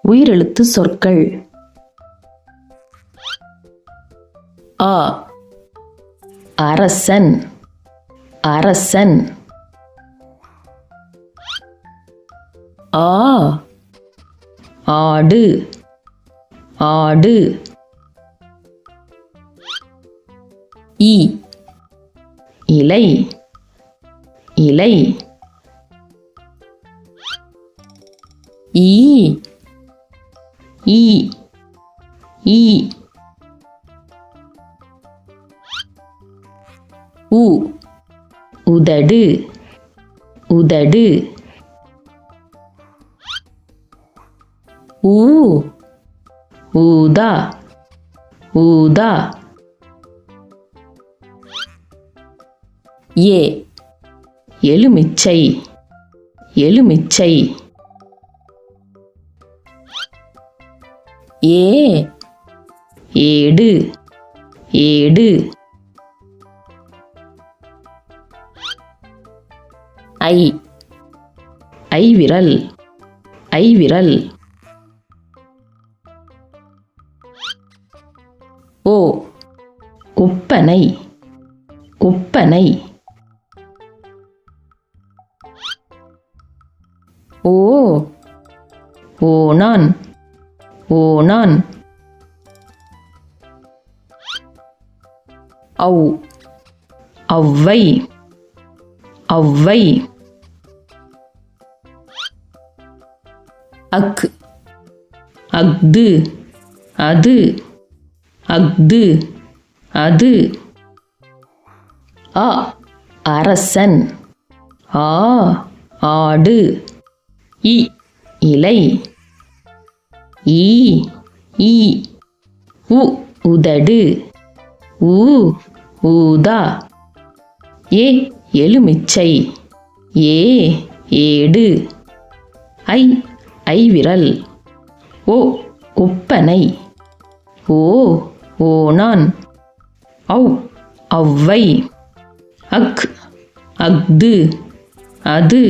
உயிரெழுத்து சொற்கள். ஆ அரசன் அரசன். ஆ ஆடு ஆடு. இ இலை இலை. ஈ ஈ ஈ. உ உதடு உதடு. ஊ ஊதா ஊதா. ஏ எலுமிச்சை எலுமிச்சை. ஏ ஏடு ஏடு. ஐ ஐவிரல் ஐவிரல். ஓ ஒப்பனை ஒப்பனை. ஓ ஓணான் ஓணான். ஔ ஔவை ஔவை. அக் அஃது அது அஃது அது. அ அரசன். ஆ ஆடு. இ இலை. ஈ ஈ. உ உதடு. ஊ ஊதா. ஏ எலுமிச்சை. ஏ ஏடு. ஐ ஐவிரல். ஓ ஒப்பனை. ஓ ஓணான். ஔ ஔவை. அக் அஃது அது